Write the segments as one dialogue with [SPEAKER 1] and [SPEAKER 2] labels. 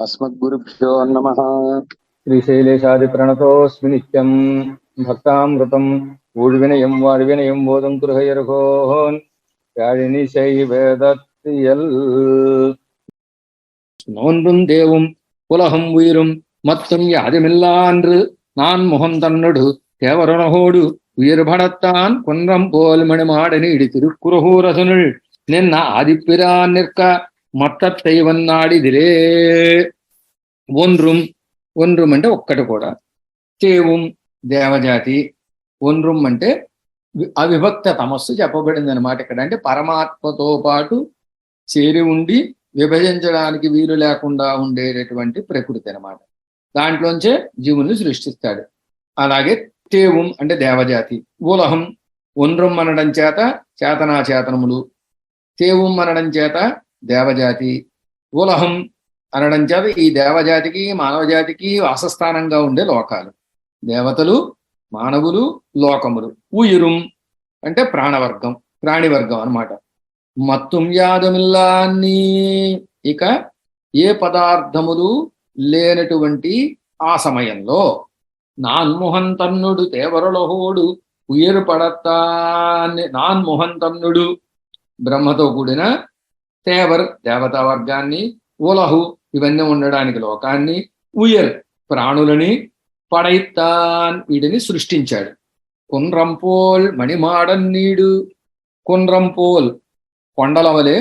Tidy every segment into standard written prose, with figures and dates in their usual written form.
[SPEAKER 1] अस्मद्गुरुभ्यो नमः।
[SPEAKER 2] श्रीशैलेशादिप्रणतोऽस्मि नित्यम् भक्तामृतम् ഊഴ്വിനയം വാഴ്വിനയം ബോധം കുറുഹയർഹോൻ யாழினிசை வேதத்தியல் நோன்றும் தேவும் உலகம் உயிரும் மத்தும் யாதுமில்லான்று நான் முகம் தன்னொடு தேவரணகோடு உயிர் படத்தான் கொன்றம் போல் மணிமாட நீடி திருக்குறகூரசனுள் நின்ன ஆதிப்பிரான் நிற்க மத்தத்தை వన్నాడిదిరే ఒన్రుం ఒన్రుం అంటే ఒక్కటి కూడా చేవం దేవజాతి ఒన్రుం అంటే అవిభక్త తమస్సు చెప్పబడింది అనమాట. ఇక్కడ అంటే పరమాత్మతో పాటు చేరి ఉండి విభజించడానికి వీలు లేకుండా ఉండేటటువంటి ప్రకృతి అనమాట. దాంట్లోంచే జీవుల్ని సృష్టిస్తాడు. అలాగే తేవం అంటే దేవజాతి, ఉలహం ఒన్రుం అనడం చేత చేతనాచేతనములు, తేవం అనడం చేత దేవజాతి, ఉలహం అనడం చేత ఈ దేవజాతికి మానవజాతికి వాసస్థానంగా ఉండే లోకాలు, దేవతలు, మానవులు, లోకములు. ఉయిరుం అంటే ప్రాణవర్గం, ప్రాణివర్గం అనమాట. మత్తుం యాదమిల్లాన్ని ఇక ఏ పదార్థములు లేనటువంటి ఆ సమయంలో నాన్ముహంతన్నుడు తేవరలహోడు ఉయిరు పడతాన్ని, నాన్ముహంతన్నుడు బ్రహ్మతో కూడిన తేవర్ దేవతా వర్గాన్ని, ఉలహు ఇవన్నీ ఉండడానికి లోకాన్ని, ఉయర్ ప్రాణులని, పడైత్తాన్ వీటిని సృష్టించాడు. కుండ్రంపోల్ మణిమాడన్నీడు, కుండ్రంపోల్ కొండల వలె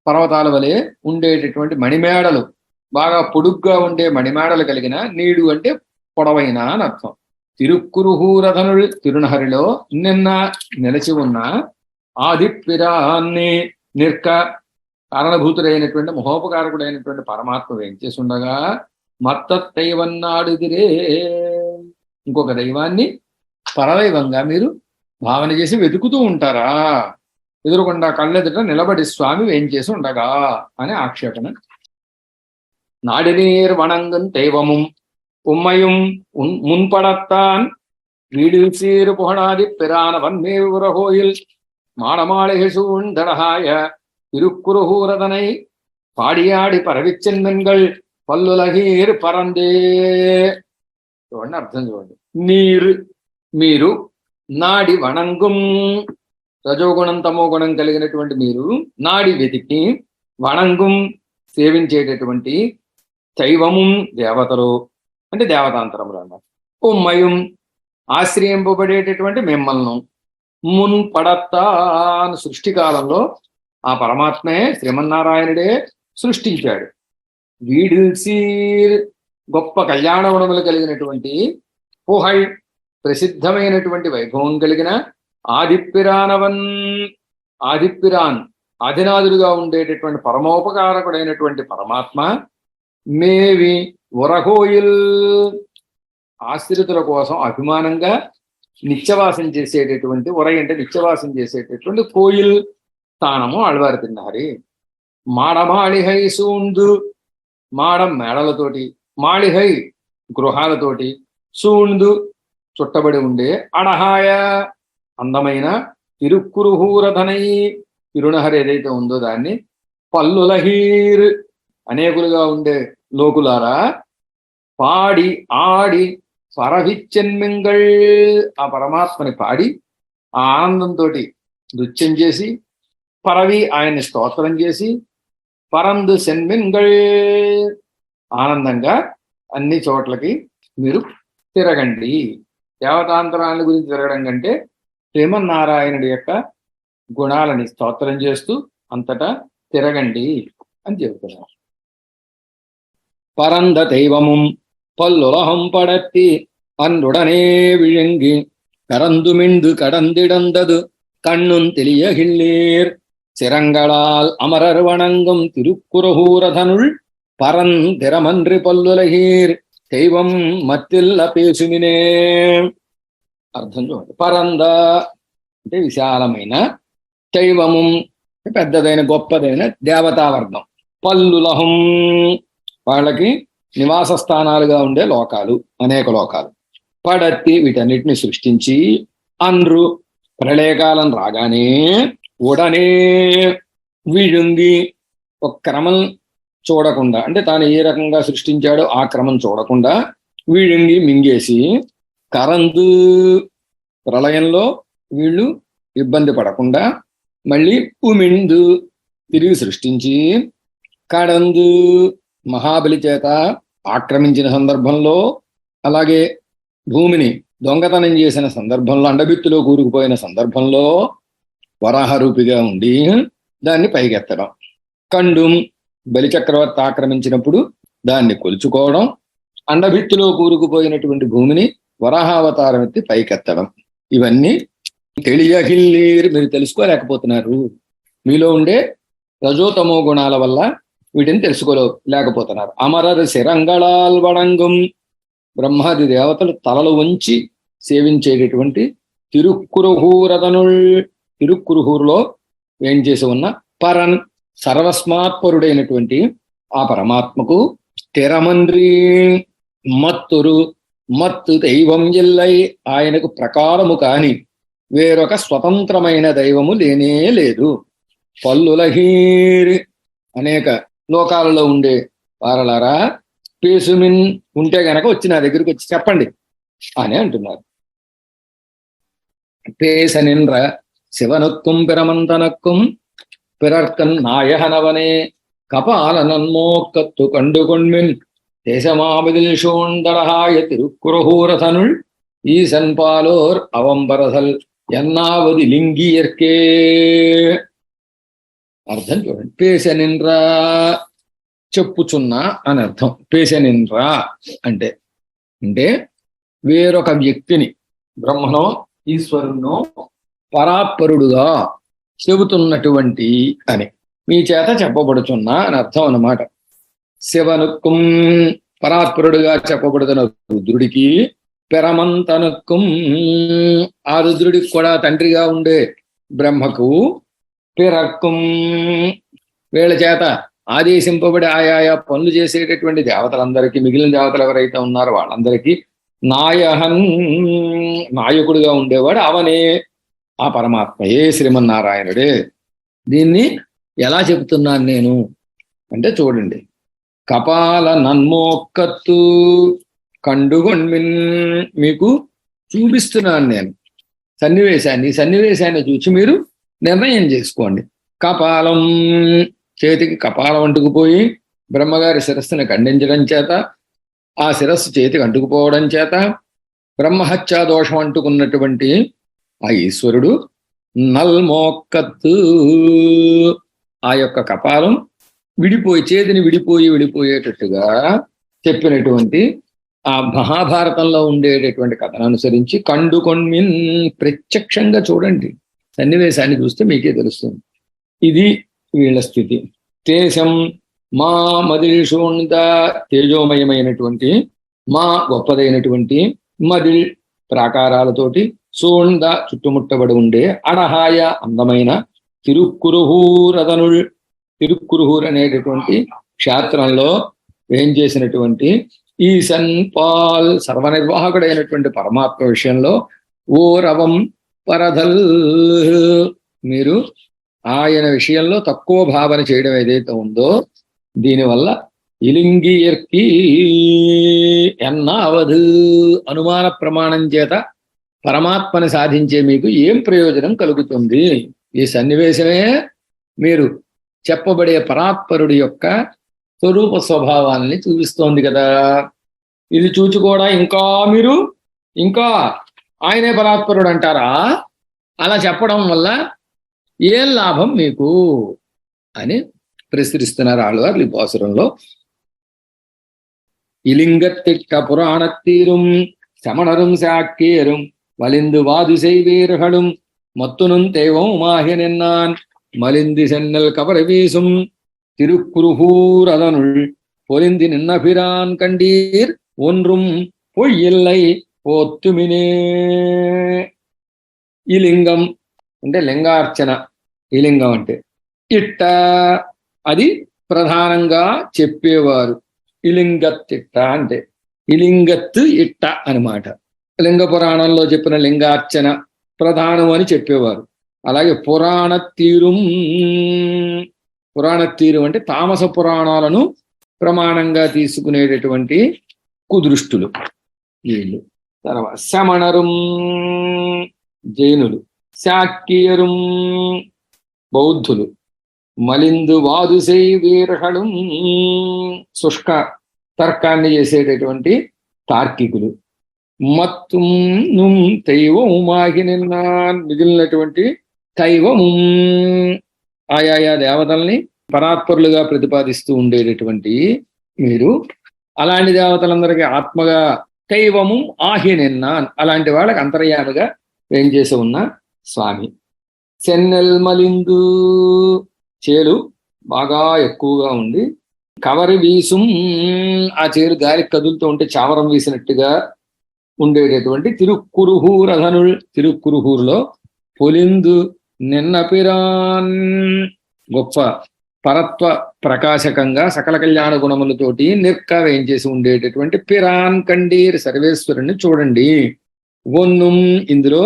[SPEAKER 2] పర్వతాల వలె ఉండేటటువంటి మణిమేడలు, బాగా పొడుగ్గా ఉండే మణిమేడలు కలిగిన, నీడు అంటే పొడవైన అని అర్థం. తిరుక్కురుహూరధనుడు తిరునహరిలో నిన్న నిలిచి ఉన్న ఆదిప్పిరాన్ని నిర్క కారణభూతుడైనటువంటి మహోపకారకుడైనటువంటి పరమాత్మ ఏం చేసి ఉండగా మత్తైవన్నాడుదిరే ఇంకొక దైవాన్ని పరదైవంగా మీరు భావన చేసి వెతుకుతూ ఉంటారా? ఎదురుకుండా కళ్ళెదుట నిలబడి స్వామి ఏం చేసి ఉండగా అనే ఆక్షేపణ. నాడినీర్ వణంగం దైవముం ఉమ్మయం మున్పడత్తాన్ వీడిల్ సీరు పుహడాది పిరాన వన్మే ఉరహోయిల్ మాడమాళిగ సూందడహాయ తిరుక్కురుహూరదనై పాడియాడి పరవిచ్చెన్మెన్గళ్ పల్లులహీర్ పరందే. చూడండి, అర్థం చూడండి. నీరు మీరు, నాడి వణంగుం రజోగుణం తమో గుణం కలిగినటువంటి మీరు, నాడి వెతికి, వణంగుం సేవించేటటువంటి, శైవము దేవతలు అంటే దేవతాంతరములు అన్నమాట, ఉమ్మయం ఆశ్రయింపబడేటటువంటి మిమ్మల్ని, మున్ పడత్తాన్ సృష్టికాలంలో ఆ పరమాత్మే శ్రీమన్నారాయణుడే సృష్టించాడు. వీడిల్సీర్ గొప్ప కళ్యాణ గుణములు కలిగినటువంటి, పుహై ప్రసిద్ధమైనటువంటి వైభవం కలిగిన, ఆదిప్పిరానవన్ ఆదిప్పిరాన్ ఆదినాథుడుగా ఉండేటటువంటి పరమోపకారకుడైనటువంటి పరమాత్మ, మేవి ఉరహోయిల్ ఆశ్రితుల కోసం అభిమానంగా నిత్యవాసం చేసేటటువంటి, ఉరై అంటే నిత్యవాసం చేసేటటువంటి కోయిల్ స్థానము ఆళ్వారు తిన్నారి. మాడమాళిహై సూండు మాడం మేడలతోటి, మాళిహై గృహాలతోటి, సూండు చుట్టబడి ఉండే, అడహాయ అందమైన, తిరుక్కురుహూరధనై తిరునహరి ఏదైతే ఉందో దాన్ని, పల్లులహీర్ అనేకులుగా ఉండే లోకులారా, పాడి ఆడి పరవిచ్చెన్మింగళ్ ఆ పరమాత్మని పాడి ఆ ఆనందంతో నృత్యం చేసి, పరవి ఆయన్ని స్తోత్రం చేసి, పరందు సెన్మిన్గళ్ ఆనందంగా అన్ని చోట్లకి మీరు తిరగండి. దేవతాంతరాల గురించి తిరగడం కంటే శ్రీమన్నారాయణుడి యొక్క గుణాలని స్తోత్రం చేస్తూ అంతటా తిరగండి అని చెబుతున్నారు. పరంద దైవముం పల్లులహం పడత్తి అన్నుడనే విழுங்கி கரந்துமிண்டு கடந்திடந்தது கண்ணும் தெளியகிள்ளேர் சிரங்களால் அமரர் வணங்கும் திருக்குறகூரதனுள் పరందిరమన్రి పల్లులహీర్ దైవం మత్తిల్ల పేసుమినే. అర్థం చూడండి. పరంద అంటే విశాలమైన, దైవము పెద్దదైన గొప్పదైన దేవతావర్గం, పల్లులహం వాళ్ళకి నివాస స్థానాలుగా ఉండే లోకాలు, అనేక లోకాలు, పడత్తి వీటన్నిటిని సృష్టించి, అన్రు ప్రళయకాలం రాగానే ఉడనే విழுంగి ఒక క్రమం చూడకుండా, అంటే తాను ఏ రకంగా సృష్టించాడో ఆ క్రమం చూడకుండా వీళ్ళింగి మింగేసి, కరందు ప్రళయంలో వీళ్ళు ఇబ్బంది పడకుండా మళ్ళీ ఉమిందు తిరిగి సృష్టించి, కడందు మహాబలి చేత ఆక్రమించిన సందర్భంలో, అలాగే భూమిని దొంగతనం చేసిన సందర్భంలో, అండబిత్తులో కూరుకుపోయిన సందర్భంలో వరాహరూపిగా ఉండి దాన్ని పైకెత్తడం, కండుం బలిచక్రవర్తి ఆక్రమించినప్పుడు దాన్ని కొలుచుకోవడం, అండభిత్తులో కూరుకుపోయినటువంటి భూమిని వరాహావతారం ఎత్తి పైకెత్తడం, ఇవన్నీ తెలియగిల్లీరు, మీరు తెలుసుకోలేకపోతున్నారు. మీలో ఉండే రజోతమో గుణాల వల్ల వీటిని తెలుసుకోలేకపోతున్నారు. అమరరు శిరంగళాల్ వడంగం, బ్రహ్మాది దేవతలు తలలు వంచి సేవించేటటువంటి తిరుక్కురుహూరతనుల్, తిరుక్కురుహూరులో ఏం చేసి ఉన్న పరన్ సర్వస్మాత్పరుడైనటువంటి ఆ పరమాత్మకు స్థిరమండ్రి మత్తురు మత్తు దైవం ఎల్లై, ఆయనకు ప్రకారము కాని వేరొక స్వతంత్రమైన దైవము లేనే లేదు. పల్లులహీరి, అనేక లోకాలలో ఉండే వారలారా పేసుమిన్ ఉంటే గనక వచ్చి నా దగ్గరికి వచ్చి చెప్పండి అని అంటున్నారు. పేసనిన్ర శివనొక్కుం పిరమంతనక్కుం பிறர்க்கன் நாயகனவனே கபாலனன்மோக்கத்து கண்டுகொண்மின் தேசமாவதில் சூழ்ந்தடகாய திருக்குறகூரதனுள் ஈசன் பாலோர் அವಂಬರதல் ఎన్నావది లింగియర్కే. అర్థం చూడండి. పేసనిన్రా చెప్పుచున్నా అని అర్థం. పేసనిన్రా అంటే అంటే వేరొక వ్యక్తిని, బ్రహ్మనో ఈశ్వరునో పరాత్పరుడుగా చెబుతున్నటువంటి అని మీ చేత చెప్పబడుచున్నా అని అర్థం అన్నమాట. శివనుక్కుం పరాత్పరుడుగా చెప్పబడుతున్న రుద్రుడికి, పెరమంతనుక్కుం ఆ రుద్రుడికి కూడా తండ్రిగా ఉండే బ్రహ్మకు, పిరక్కుం వీళ్ళ చేత ఆదేశింపబడి ఆయా పనులు చేసేటటువంటి దేవతలందరికీ, మిగిలిన దేవతలు ఎవరైతే ఉన్నారో వాళ్ళందరికీ నాయహన్ నాయకుడిగా ఉండేవాడు అవనే ఆ పరమాత్మయే, శ్రీమన్నారాయణుడే. దీన్ని ఎలా చెబుతున్నాను నేను అంటే చూడండి. కపాల నన్మోక్కత్తు కండుగొన్మిన్, మీకు చూపిస్తున్నాను నేను సన్నివేశాన్ని. ఈ సన్నివేశాన్ని చూసి మీరు నిర్ణయం చేసుకోండి. కపాలం, చేతికి కపాలం అంటుకుపోయి బ్రహ్మగారి శిరస్సుని ఖండించడం చేత, ఆ శిరస్సు చేతికి అంటుకుపోవడం చేత బ్రహ్మహత్యా దోషం అంటుకున్నటువంటి ఆ ఈశ్వరుడు నల్మోక్కత్తు, ఆ యొక్క కపాలం విడిపోయి, చేతిని విడిపోయేటట్టుగా చెప్పినటువంటి ఆ మహాభారతంలో ఉండేటటువంటి కథను అనుసరించి కండుకొన్మిన్, ప్రత్యక్షంగా చూడండి. సన్నివేశాన్ని చూస్తే మీకే తెలుస్తుంది. ఇది వీళ్ళ స్థితి. తేశం మా మదిల్షూణిత, తేజోమయమైనటువంటి, మా గొప్పదైనటువంటి, మదిల్ ప్రాకారాలతోటి, సూణ్ద చుట్టుముట్టబడి ఉండే, అడహాయ అందమైన తిరుక్కురుహూరదనుల్, తిరుక్కురుహూర్ అనేటటువంటి క్షేత్రంలో ఏం చేసినటువంటి ఈశన్ పాల్, సర్వనిర్వాహకుడైనటువంటి పరమాత్మ విషయంలో ఓరవం పరధల్, మీరు ఆయన విషయంలో తక్కువ భావన చేయడం ఏదైతే ఉందో దీనివల్ల ఇలింగియర్కి ఎన్నావదు, అనుమాన ప్రమాణం చేత పరమాత్మని సాధించే మీకు ఏం ప్రయోజనం కలుగుతుంది? ఈ సన్నివేశమే మీరు చెప్పబడే పరాత్పరుడి యొక్క స్వరూప స్వభావాల్ని చూపిస్తోంది కదా. ఇది చూచి కూడా మీరు ఇంకా ఆయనే పరాత్పరుడు అంటారా? అలా చెప్పడం వల్ల ఏం లాభం మీకు అని ప్రశ్నిస్తున్నారు ఆళ్వార్లు ఈ పాసురంలో. ఇలింగత్తిట్ట పురాణత్తీరుం శమణரும் சாக்கியரும் வலிந்து வாது செய்வீர்களும் மத்துனும் தெய்வம் மாகி நின்னான் மலிந்தி சென்னல் கபரை வீசும் திருக்குருகூரதனுள் பொலிந்தி நின்னபிரான் கண்டீர் ஒன்றும் பொய்யில்லை పోత్తుమినే. ఈ లింగం అంటే లింగార్చన. ఈ లింగం అంటే ఇట్ట, అది ప్రధానంగా చెప్పేవారు. ఇలింగత్తిట్ట అంటే ఇలింగత్తు ఇట్ట అనమాట. లింగ పురాణంలో చెప్పిన లింగార్చన ప్రధానం అని చెప్పేవారు. అలాగే పురాణ తీరుం, పురాణ తీరు అంటే తామస పురాణాలను ప్రమాణంగా తీసుకునేటటువంటి కుదృష్టులు వీళ్ళు. తర్వాత శమణరుం జైనులు, శాక్యరుం బౌద్ధులు, మలిందు వాదుసై వీర్హళం శుష్క తర్కాన్ని చేసేటటువంటి తార్కికులు, మత్తుం నుం తైవముమాగి నిన్న మిగిలినటువంటి తైవము ఆయా దేవతల్ని పరాత్పరులుగా ప్రతిపాదిస్తూ ఉండేటటువంటి మీరు, అలాంటి దేవతలందరికీ ఆత్మగా కైవము ఆహి నిన్న అలాంటి వాళ్ళకి అంతర్యామిగా ఏం చేసి ఉన్న స్వామి. సెన్నెల్ మలిందు చేలు బాగా ఎక్కువగా ఉండి, కవరి వీసుం ఆ చేలు గాలికి కదులుతూ ఉంటే చావరం వీసినట్టుగా ఉండేటటువంటి తిరుక్కురుహూరధనుల్, తిరుక్కురుహూరులో పొలిందు నిన్న పిరాన్ గొప్ప పరత్వ ప్రకాశకంగా సకల కళ్యాణ గుణములతోటి నిర్క వేయించేసి ఉండేటటువంటి పిరాన్ కండీర్ సర్వేశ్వరుని చూడండి. ఒన్నుం ఇందులో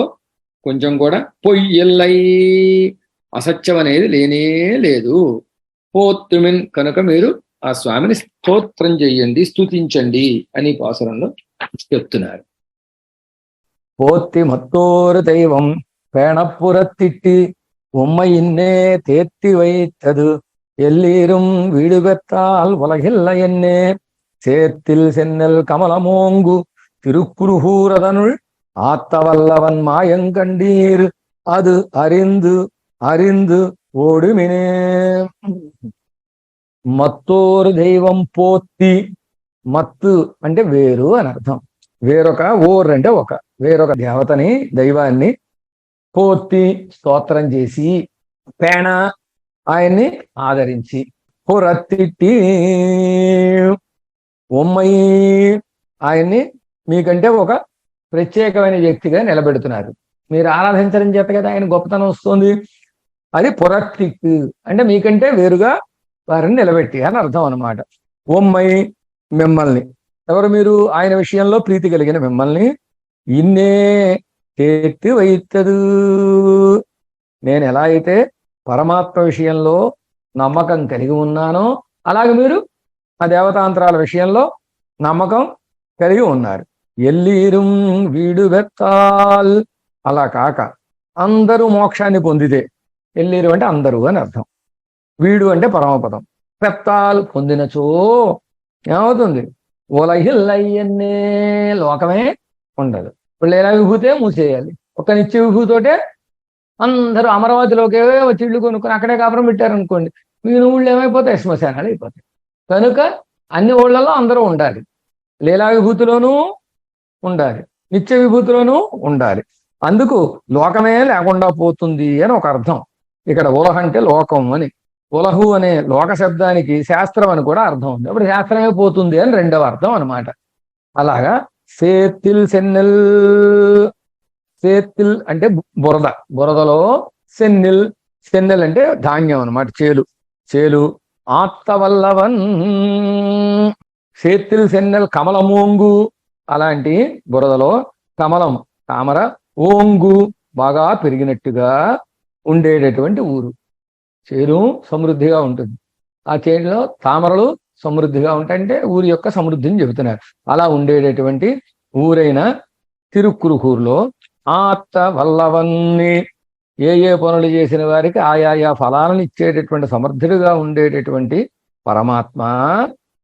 [SPEAKER 2] కొంచెం కూడా పొయ్యల్లై అసత్యం అనేది లేనే లేదు. పోత్తుమిన్ కనుక మీరు ఆ స్వామిని స్తోత్రం చెయ్యండి, స్తుతించండి అని పాసురంలో చెప్తున్నారు.
[SPEAKER 3] போத்தி மத்தோரு தெய்வம் பேணப்புறத்திட்டு உம்மையின்னே தேத்தி வைத்தது எல்லீரும் வீடு பெற்றால் உலகில்லை என்னே சேத்தில் சென்னல் கமலமோங்கு திருக்குருகூரதனுள் ஆத்தவல்லவன் மாயங்கண்டீர் அது அறிந்து அறிந்து ஓடுமினே. మత్తోరు దైవం పోత్తి, మత్తు అంటే వేరు అని అర్థం. వేరొక ఓర్ అంటే ఒక వేరొక దేవతని దైవాన్ని పోత్తి స్తోత్రం చేసి, పేణ ఆయన్ని ఆదరించి, పురత్తిట్టి ఉమ్మయి ఆయన్ని మీకంటే ఒక ప్రత్యేకమైన వ్యక్తిగా నిలబెడుతున్నారు. మీరు ఆరాధించడం చేత కదా ఆయన గొప్పతనం వస్తుంది. అది పురత్తిక్ అంటే మీకంటే వేరుగా వారిని నిలబెట్టి అని అర్థం అన్నమాట. ఉమ్మయి మిమ్మల్ని, ఎవరు మీరు? ఆయన విషయంలో ప్రీతి కలిగిన మిమ్మల్ని ఇన్నే తేత్తి వైత్తదు, నేను ఎలా అయితే పరమాత్మ విషయంలో నమ్మకం కలిగి ఉన్నానో అలాగే మీరు ఆ దేవతాంతరాల విషయంలో నమ్మకం కలిగి ఉన్నారు. ఎల్లీరుం వీడు బెత్తాల్, అలా కాక అందరూ మోక్షాన్ని పొందితే, ఎల్లీరు అంటే అందరూ అని అర్థం, వీడు అంటే పరమపదం, పెత్తాల్ పొందినచో ఏమవుతుంది? ఉలహిల్లయ్యన్నే లోకమే ఉండదు. ఇప్పుడు ఎలా విభూతే మూసేయాలి. ఒక నిత్య విభూతోటే అందరూ అమరావతిలోకే వచ్చి ఇళ్ళు కొనుక్కొని అక్కడే కాపురం పెట్టారనుకోండి, మిగిలిన ఊళ్ళు ఏమైపోతాయి? శ్మశానాలు అయిపోతాయి. కనుక అన్ని ఊళ్ళలో అందరూ ఉండాలి. లీలా విభూతిలోనూ ఉండాలి, నిత్య విభూతిలోనూ ఉండాలి. అందుకు లోకమే లేకుండా పోతుంది అని ఒక అర్థం. ఇక్కడ ఉలహ అంటే లోకం అని, ఉలహు అనే లోక శబ్దానికి శాస్త్రం అని కూడా అర్థం ఉంది. అప్పుడు శాస్త్రమే పోతుంది అని రెండవ అర్థం అనమాట. అలాగా సేత్తిల్ సెన్నెల్, సేత్తిల్ అంటే బురద, బురదలో సెన్నెల్, సెన్నెల్ అంటే ధాన్యం అనమాట, చేలు, చేలు ఆత్తవల్లవన్ సేత్తిల్ సెన్నెల్ కమలమోంగు, అలాంటి బురదలో కమలం తామర, ఓంగు బాగా పెరిగినట్టుగా ఉండేటటువంటి ఊరు. చేను సమృద్ధిగా ఉంటుంది, ఆ చేనులో తామరలు సమృద్ధిగా ఉంటాయంటే ఊరి యొక్క సమృద్ధిని చెబుతున్నారు. అలా ఉండేటటువంటి ఊరైన తిరుక్కురుకూరులో ఆత్త వల్లవన్ని, ఏ పనులు చేసిన వారికి ఆయా ఫలాలను ఇచ్చేటటువంటి సమర్థుడిగా ఉండేటటువంటి పరమాత్మ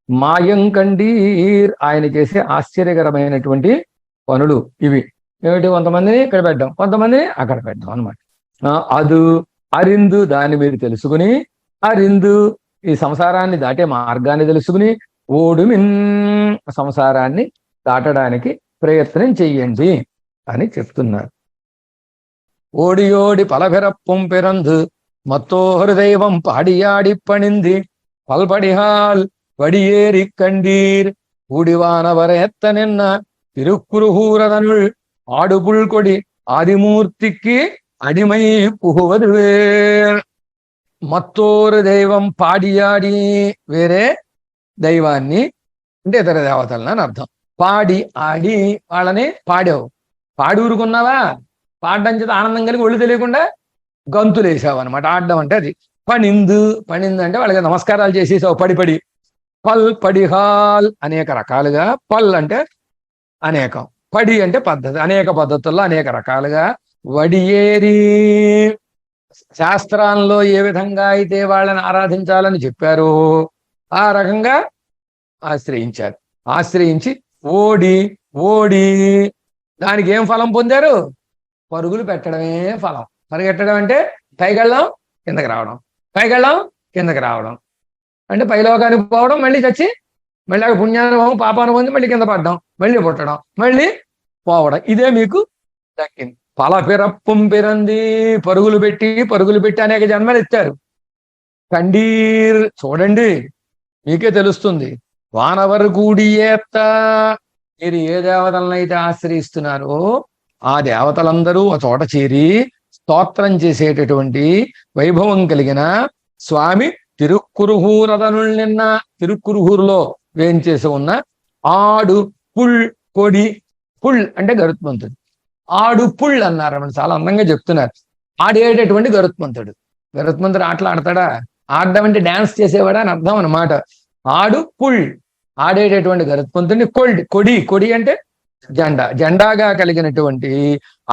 [SPEAKER 3] మాయంకండీర్, ఆయన చేసే ఆశ్చర్యకరమైనటువంటి పనులు ఇవి ఏమిటి? కొంతమందిని ఇక్కడ పెట్టడం, కొంతమందిని అక్కడ పెట్టడం అనమాట. అదు అరిందు, దాన్ని మీరు తెలుసుకుని, అరిందు ఈ సంసారాన్ని దాటే మార్గాన్ని తెలుసుకుని, ఓడుమిన్ సంసారాన్ని దాటడానికి ప్రయత్నం చెయ్యండి అని చెప్తున్నారు. ఓడియోడి పలబెరప్పుం పెరందు మత్తోరు దైవం పాడియాడి పణింది పల్పడిహాల్ వడియేరి కండీర్ ఊడివానవరెత్త నిన్న తిరుక్కురుహూరదనుల్ ఆడుపుల్కొడి ఆదిమూర్తికి అడిమై పుహువదువే. మత్తోరు దైవం పాడియాడి, వేరే దైవాన్ని అంటే ఇతర దేవతలను అని అర్థం. పాడి ఆడి వాళ్ళని పాడావు, పాడి ఊరుకున్నావా? పాడడం చేత ఆనందం కలిగి ఒళ్ళు తెలియకుండా గంతులేసావు అనమాట. ఆడడం అంటే అది. పణిందు అంటే వాళ్ళకి నమస్కారాలు చేసేసావు పడి. పడిహాల్ అనేక రకాలుగా, పల్ అంటే అనేకం, పడి అంటే పద్ధతి, అనేక పద్ధతుల్లో అనేక రకాలుగా. వడియేరి శాస్త్రాల్లో ఏ విధంగా అయితే వాళ్ళని ఆరాధించాలని చెప్పారో ఆ రకంగా ఆశ్రయించారు. ఆశ్రయించి ఓడి దానికి ఏం ఫలం పొందారు? పరుగులు పెట్టడమే ఫలం. పరిగెట్టడం అంటే పైకెళ్ళడం కిందకి రావడం, పైకెళ్ళడం కిందకి రావడం, అంటే పైలోకానికి పోవడం, మళ్ళీ చచ్చి మళ్ళీ పుణ్యానుభవం పాపానుభవం, మళ్ళీ కింద పడడం, మళ్ళీ పుట్టడం, మళ్ళీ పోవడం. ఇదే మీకు దక్కింది. పలపిరప్పుం పిరంది, పరుగులు పెట్టి అనేక జన్మలు ఎత్తారు. కండీర్ చూడండి, మీకే తెలుస్తుంది. వానవరు కూడియేత్త, మీరు ఏ దేవతలనైతే ఆశ్రయిస్తున్నారో ఆ దేవతలందరూ ఒక చోట చేరి స్తోత్రం చేసేటటువంటి వైభవం కలిగిన స్వామి తిరుక్కురుహూరదనుల్ నిన్న, తిరుక్కురుహూరులో వేంచేసి ఉన్న ఆడు కొడి, పుల్ అంటే గరుత్మంతుడు. ఆడు పుల్ అన్నారు, చాలా అందంగా చెప్తున్నారు. ఆడేటటువంటి గరుత్మంతుడు ఆటలాడతాడా? ఆడడం అంటే డాన్స్ చేసేవాడా అని అర్థం అన్నమాట. ఆడు పుల్, ఆడేటటువంటి గరుత్మంతుడిని కొడి అంటే జెండాగా కలిగినటువంటి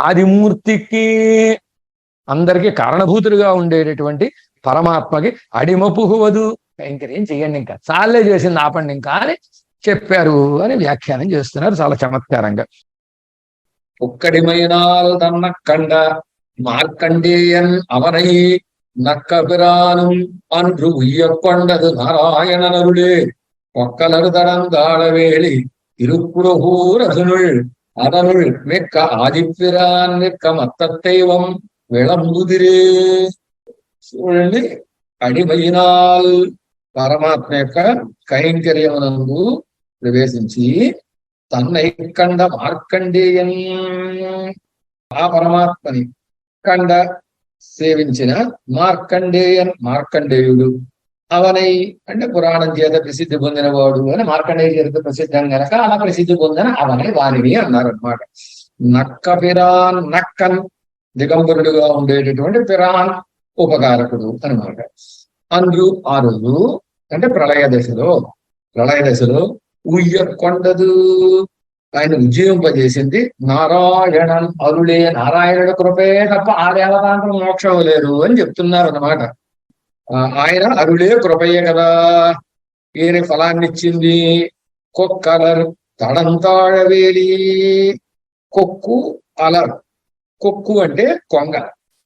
[SPEAKER 3] ఆదిమూర్తికి, అందరికీ కారణభూతులుగా ఉండేటటువంటి పరమాత్మకి అడిమపుహువదు, కైంకర్యం చెయ్యండి, ఇంకా చాలే చేసింది ఆపండి ఇంకా అని చెప్పారు అని వ్యాఖ్యానం చేస్తున్నారు చాలా చమత్కారంగా.
[SPEAKER 2] ఒక్కడిమైనాల్ తన్నకండ మార్కండేయన్ అవనై నక్కபிரானும் அன்று உய்யக்கொண்டது நாராயண நருளே பொக்கலரு தடந்தாளவேளி திருக்குறுகூர் அதனுள் மிக்க ஆதிப்பிரான் மிக்க மத்தத்தைவம் విళంబుదిరే. చూడండి, అడిమైనాల్ పరమాత్మ యొక్క కైంకర్యమునందు ప్రవేశించి తన్నైకండ మార్కండేయం, ఆ పరమాత్మని కండ సేవించిన మార్కండేయుడు అవనై అంటే పురాణం చేత ప్రసిద్ధి పొందినవాడు అని, మార్కండేయ చరిత్ర ప్రసిద్ధం గనక అలా ప్రసిద్ధి పొందిన అవనై వాణిని అన్నారు అనమాట. నక్కపిరాన్, నక్కన్ దిగంబరుడుగా ఉండేటటువంటి పిరాన్ ఉపకారకుడు అనమాట. అందరూ ఆ రోజు అంటే ప్రళయ దశలో ఉయ్యకొండదు, ఆయన ఉజ్జీవింపజేసింది నారాయణన్ అరుళే, నారాయణుడు కృపే తప్ప ఆ దేవతాంతం మోక్షం లేదు అని చెప్తున్నారు అన్నమాట. ఆయన అరుళే కృపయే కదా ఈయన ఫలాన్నిచ్చింది. కొక్కలర్ తడంతాళవేలి, కొక్కు అలర్, కొక్కు అంటే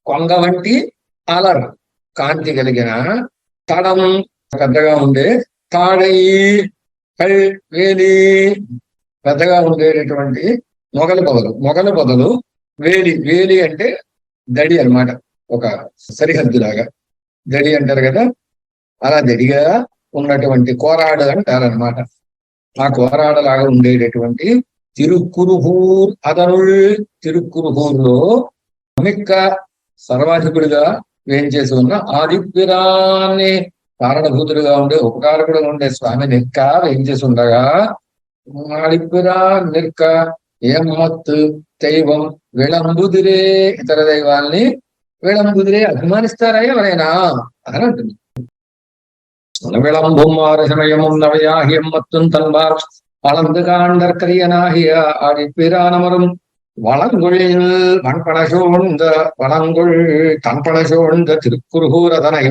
[SPEAKER 2] కొంగ వంటి, అలర్ కాంతి కలిగిన, తడం పెద్దగా ఉండే, తాడయి వేలి పెద్దగా ఉండేటటువంటి మొగలు పొదలు, వేలి అంటే దడి అన్నమాట, ఒక సరిహద్దులాగా దడి అంటారు కదా, అలా దడిగా ఉన్నటువంటి కోరాడు అంటారనమాట. ఆ కోరాడలాగా ఉండేటటువంటి తిరుక్కురుహూర్ అదనుల్, తిరుక్కురుహూర్లో మిక్క సర్వాధికుడిగా వేంచేసి ఉన్న ఆదిప్పిరాన్ని కారణభూతుడిగా ఉండే ఉపకారకుడుగా ఉండే స్వామి నిక్క వేంచేసి ఉండగా, ఆదిప్పిరా నిక్క ఏమత్తు దైవం విళంబుదిరే, ఇతర దైవాల్ని విళంబుదిరే అభిమానిస్తారా ఎవరైనా అని అంటుంది. విళంబుం ఆరసమయముం నవయాహ్యం మత్తుం తన్బార్ அளந்துகாண்டற்கரியனாகிய ஆடிப்பிரானமரும் வளங்குள் தன்பணசோழ்ந்த திருக்குறுகூரதனை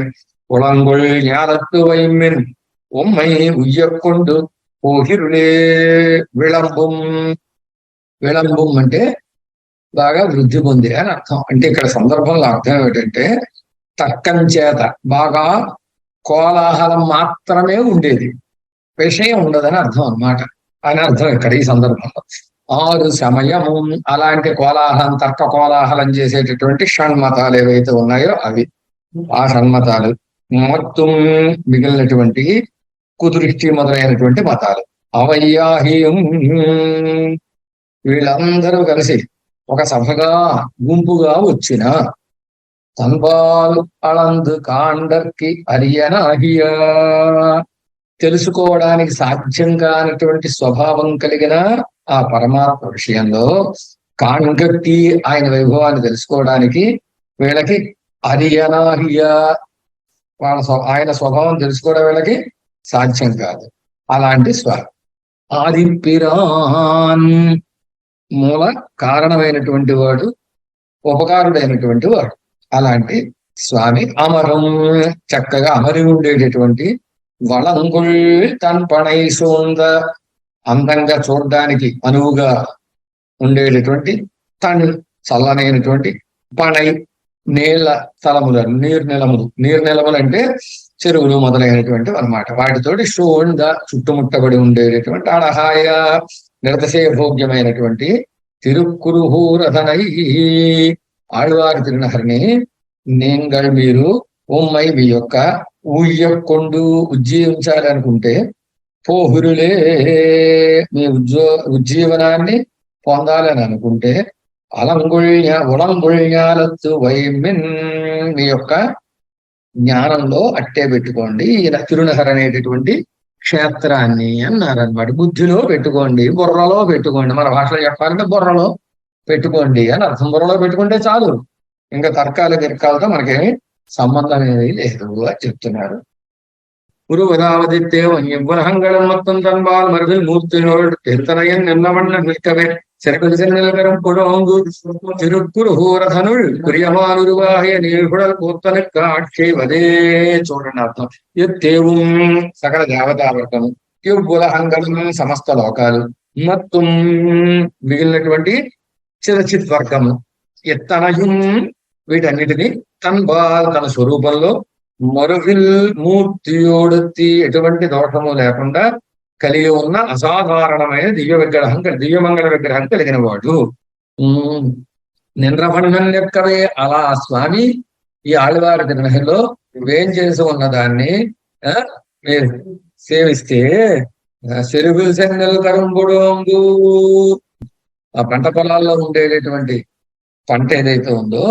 [SPEAKER 2] உளங்குள் ஞானத்து வைமின் உம்மை ఉయ్యకొండు పోహిరులే. విళంబం అంటే బాగా వృద్ధి పొంది అని అర్థం. అంటే ఇక్కడ సందర్భంలో అర్థం ఏమిటంటే తర్కం చేత బాగా కోలాహలం మాత్రమే ఉండేది, విషయం ఉండదని అర్థం అన్నమాట. అని అర్థం ఇక్కడ ఈ సందర్భంలో. 6 సమయము అలాంటి కోలాహలం, తర్క కోలాహలం చేసేటటువంటి షణ్మతాలు ఏవైతే ఉన్నాయో అవి, ఆ షణ్మతాలు మొత్తం మిగిలినటువంటి కుదృష్టి మొదలైనటువంటి మతాలు అవయ్యాహ్యం, వీళ్ళందరూ కలిసి ఒక సభగా గుంపుగా వచ్చిన తన్బాల్ అళందు కాండర్కి అరియనాహియా, తెలుసుకోవడానికి సాధ్యం కానటువంటి స్వభావం కలిగిన ఆ పరమాత్మ విషయంలో కాంగట్టి ఆయన వైభవాన్ని తెలుసుకోవడానికి వీళ్ళకి అరియనాహియ ఆయన స్వభావం తెలుసుకోవడం వీళ్ళకి సాధ్యం కాదు. అలాంటి స్వామి ఆదిపిరాన్, మూల కారణమైనటువంటి వాడు, ఉపకారుడైనటువంటి వాడు. అలాంటి స్వామి అమరం, చక్కగా అమరి ఉండేటటువంటి, వళంగుల్ తన్ పణై సూంద, అందంగా చూడడానికి అనువుగా ఉండేటటువంటి, తన్ చల్లనైనటువంటి, పణై నీళ్ల తలములు, నీరు నిలములు అంటే చెరువులు మొదలైనటువంటి అన్నమాట. వాటితోటి షోంద చుట్టుముట్టబడి ఉండేటటువంటి అడహాయ నిరతశయ భోగ్యమైనటువంటి తిరుక్కురుహూరధనై, ఆళ్వారు తిరునహరిని நீங்கள் మీరు ఉమ్మై మీ యొక్క ఊయ్యకొండు ఉజ్జీవించాలనుకుంటే, పోహురులే మీ ఉజ్జీవనాన్ని పొందాలని అనుకుంటే, ఉళంగుళ్యాలత్తు వైమిన్ మీ యొక్క జ్ఞానంలో అట్టే పెట్టుకోండి ఈయన తిరునహర్ అనేటటువంటి క్షేత్రాన్ని అన్నారనమాట. బుద్ధిలో పెట్టుకోండి, బుర్రలో పెట్టుకోండి. మన భాషలో చెప్పాలంటే బుర్రలో పెట్టుకోండి అని అర్థం. బుర్రలో పెట్టుకుంటే చాలు, ఇంకా తర్కాలతో మనకేమి సంబంధం అనేది లేదు అని చెప్తున్నారు. உருவதாவதித்தே இவ்வுலகங்களும் மொத்தம் தன்பால் மருதில் மூர்த்தினோடு திருத்தனையன் நின்னவண்ண நிற்கவே சிறப்பு செந்நிலகரும் புழோங்கு திருக்குறுகூரதனுள் பிரியமானுருவாகிய நீழ்குடல் கூத்தனுக்கு ஆட்சேவதே చూడండి అర్థం. ఎత్తేவும் సకల దేవతావర్గము, ఇవ్వులహంగళం సమస్త లోకాలు, మొత్తం మిగిలినటువంటి చిరచిత్ వర్గము, ఎత్తనయుం వీటన్నిటిని తన్బాల్ తన స్వరూపంలో మరువిల్ మూర్తియోడెత్తి ఎటువంటి దోషము లేకుండా కలిగి ఉన్న అసాధారణమైన దివ్యమంగళ విగ్రహం కలిగిన వాడు. నింద్రభండం యొక్కవే అలా స్వామి ఈ ఆళ్వారి తిరునహరిలో వేం చేసి ఉన్న దాన్ని మీరు సేవిస్తే, చెరువులు సెన్నెలు కరుంబుడోంగు, ఆ పంట పొలాల్లో ఉండేటటువంటి పంట ఏదైతే ఉందో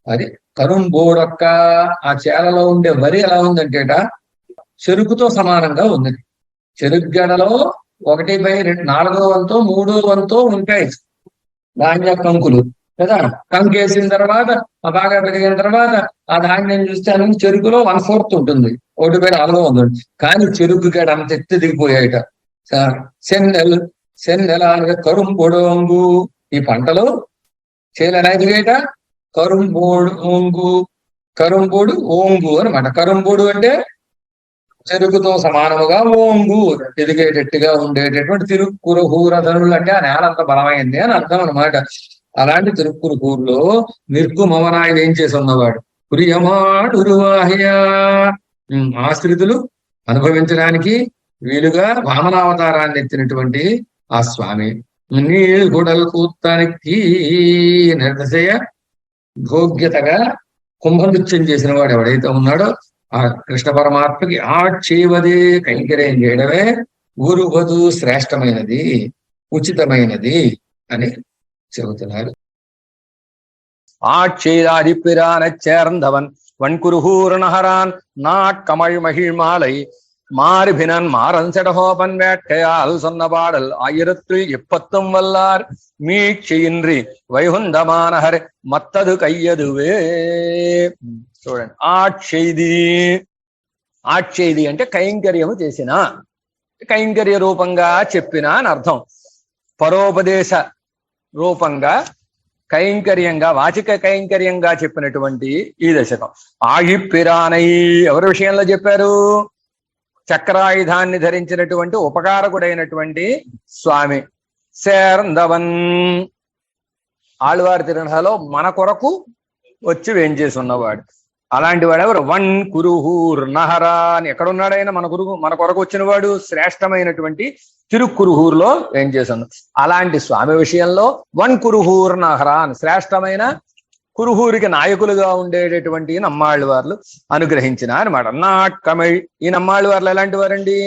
[SPEAKER 2] అది కరుంబోడొక్క, ఆ చేలలో ఉండే వరి ఎలా ఉందంటేట చెరుకుతో సమానంగా ఉంది. చెరుకు గడలో 1/4 వంతో 3 వంతో ఉంటాయి ధాన్య కంకులు కదా. కంకేసిన తర్వాత బాగా పెరిగిన తర్వాత ఆ ధాన్యం చూస్తే అన్ని చెరుకులో 1/4 ఉంటుంది, 1/4 ఉంటుంది. కానీ చెరుకు గడ అంత ఎత్తి దిగిపోయాయట. సెన్నెల కరుంబొడోంగు, ఈ పంటలో చేలు ఎలా ఎదిగాయట, కరుంబోడు ఓంగు అనమాట. కరుంబోడు అంటే చెరుకుతో సమానముగా, ఓంగు ఎదిగేటట్టుగా ఉండేటటువంటి తిరుక్కురుహూరధనులు అంటే ఆ నేల అంత బలమైంది అని అర్థం అనమాట. అలాంటి తిరుక్కురుహూరులో నిర్గుమవనాయుడు ఏం చేసి ఉన్నవాడు, ప్రియమాడురువాహ్య, ఆశ్రితులు అనుభవించడానికి వీలుగా వామనావతారాన్ని ఎత్తినటువంటి ఆ స్వామి నీళ్గుడల్ కూత్తానికి నిర్దశయ భోగ్యతగా కుంభనృత్యం చేసిన వాడు ఎవడైతే ఉన్నాడో ఆ కృష్ణ పరమాత్మకి ఆక్షేవదే కైంకర్యం చేయడమే గురువధు శ్రేష్టమైనది, ఉచితమైనది అని చెబుతున్నారు.
[SPEAKER 3] ஆட்செய்தாதிப்பிரான சேர்ந்தவன் வன்குருகூர்நகரான் நாட்கமழ் மகிழ்மாலை மார்பினன் மாறன் செடகோபன் வேட்கையால் சொன்ன பாடல் 1010 வல்லார் மீட்சியின்றி வைகுந்தமானகர் మత్తదు కయ్యదువే. చూడండి, ఆట్చేది అంటే కైంకర్యము చేసిన, కైంకర్య రూపంగా చెప్పిన అని అర్థం. పరోపదేశ రూపంగా కైంకర్యంగా, వాచిక కైంకర్యంగా చెప్పినటువంటి ఈ దశకం. ఆగిప్పిరానై ఎవరి విషయంలో చెప్పారు, చక్రాయుధాన్ని ధరించినటువంటి ఉపకారకుడైనటువంటి స్వామి. సేర్ందవన్, ఆళ్వారి తిరునహరిలో మన కొరకు వచ్చి వేంచేసి ఉన్నవాడు. అలాంటి వాడు ఎవరు, వన్ కురుహూర్ నహరా అని ఎక్కడున్నాడు ఆయన, మన కొరకు వచ్చిన వాడు శ్రేష్టమైనటువంటి తిరుక్కురుహూరులో వేంచేసి ఉన్నాడు. అలాంటి స్వామి విషయంలో వన్ కురుహూర్ నహరా అని శ్రేష్టమైన కురుహూరికి నాయకులుగా ఉండేటటువంటి నమ్మాళ్ళవార్లు అనుగ్రహించిన అనమాట. నాట్కమై, ఈ నమ్మాళ్ళవార్లు ఎలాంటి వారండి,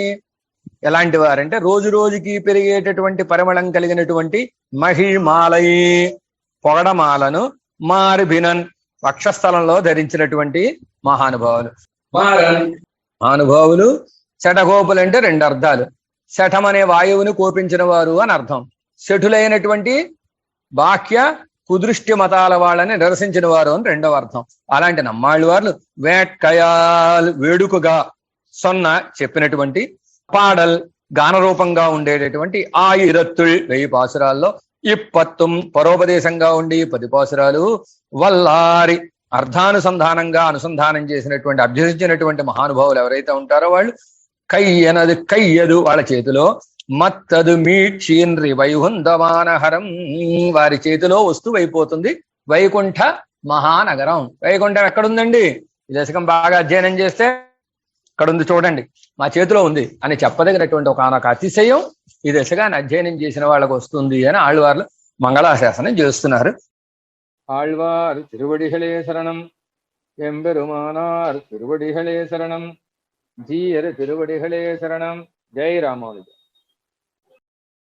[SPEAKER 3] ఎలాంటి వారంటే రోజు రోజుకి పెరిగేటటువంటి పరిమళం కలిగినటువంటి మహిమాలై పొగడమాలను, మారిభినన్ వక్షస్థలంలో ధరించినటువంటి మహానుభావులు. శఠగోపులు అంటే 2 అర్థాలు. శఠం అనే వాయువుని కోపించిన వారు అని అర్థం. శఠులైనటువంటి బాహ్య కుదృష్టి మతాల వాళ్ళని నిరసించిన వారు అని రెండవ అర్థం. అలాంటి నమ్మాళ్ళ వాళ్ళు వేట్కయాల్ వేడుకగా సొన్న చెప్పినటువంటి పాడల్ గానరూపంగా ఉండేటటువంటి ఆయిరత్తుల్ 1000 పాసురాల్లో ఇప్పత్తుం పరోపదేశంగా ఉండి 10 పాసురాలు వల్లారి అర్థానుసంధానంగా అనుసంధానం చేసినటువంటి అభ్యసించినటువంటి మహానుభావులు ఎవరైతే ఉంటారో వాళ్ళు కయ్యనది కయ్యదు వాళ్ళ చేతిలో మత్తదు మీక్షీన్రి వైహుందమానహరం వారి చేతిలో వస్తువైపోతుంది వైకుంఠ మహానగరం. వైకుంఠం ఎక్కడుందండి? ఈ దశకం బాగా అధ్యయనం చేస్తే ఇక్కడ ఉంది చూడండి, మా చేతిలో ఉంది అని చెప్పదగినటువంటి ఒక అతిశయం ఈ దశగాన్ని అధ్యయనం చేసిన వాళ్ళకు వస్తుంది అని ఆళ్వార్లు మంగళాశాసనం చేస్తున్నారు. ఆళ్వార్ తిరువడిகளே శరణం, ఎంబెరుమానార్ తిరువడిகளே శరణం, జీయర్ తిరువడిகளே శరణం. జై రామానుజ.